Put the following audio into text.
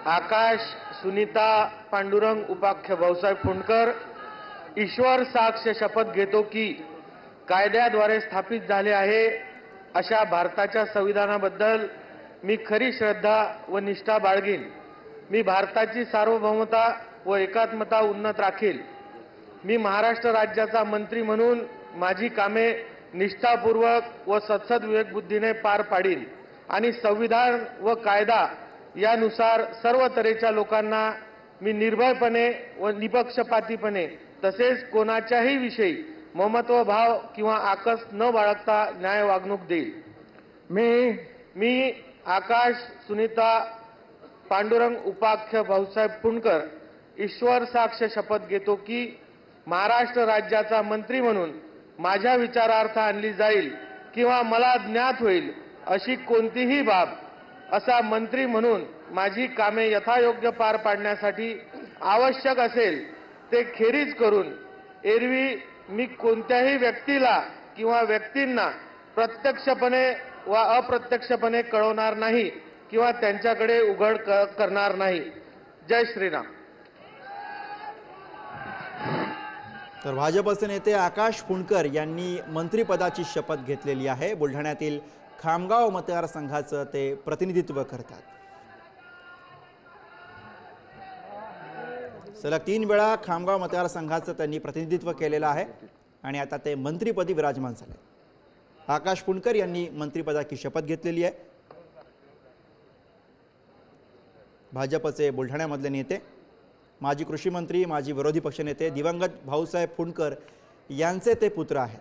आकाश सुनीता पांडुरंग उपाख्य भाऊसाहेब फुंडकर ईश्वर साक्ष शपथ घेतो की कायद्याद्वारे स्थापित झाले आहे अशा भारताच्या संविधानाबद्दल मी खरी श्रद्धा व निष्ठा बाळगीन। मी भारताची सार्वभौमता व एकात्मता उन्नत राखील। मी महाराष्ट्र राज्याचा मंत्री म्हणून माझी कामे निष्ठापूर्वक व सत्सद विवेकबुद्धीने पार पाडीन आणि संविधान व कायदा यानुसार सर्व तऱ्हेच्या लोकांना मी निर्भयपणे व निपक्षपातीपणे तसेच कोणाच्याही विषयी ममत्व भाव किंवा आकस न बाळगता न्याय वागणूक देईल। मी आकाश सुनीता पांडुरंग उपाख्य भाऊसाहेब फुंडकर ईश्वर साक्ष शपथ घेतो की महाराष्ट्र राज्याचा मंत्री म्हणून माझ्या विचारार्थ आणली जाईल किंवा मला ज्ञात होईल अशी कोणतीही बाब असा मंत्री म्हणून माझी कामे यथायोग्य पार पाडण्यासाठी आवश्यक असेल ते खेरीज करून एरवी मी कोणत्याही व्यक्तीला किंवा व्यक्तींना प्रत्यक्षपणे व अप्रत्यक्षपणे कळवणार नाही किंवा त्यांच्याकडे उघड करणार नाही। जय श्रीराम। तर भाजपचे नेते आकाश फुंडकर यांनी मंत्रिपदाची शपथ घेतलेली आहे। बुलढाण्यातील खामगाव मतदारसंघाचं ते प्रतिनिधित्व करतात। सलग 3 वेळा खामगाव मतदारसंघाचं त्यांनी प्रतिनिधित्व केलेलं आहे आणि आता ते मंत्रिपदी विराजमान झाले। आकाश फुंडकर यांनी मंत्रिपदाची शपथ घेतलेली आहे। भाजपचे बुलढाण्यामधले नेते माजी कृषी मंत्री माजी विरोधी पक्षनेते दिवंगत भाऊसाहेब फुंडकर यांचे ते पुत्र आहेत।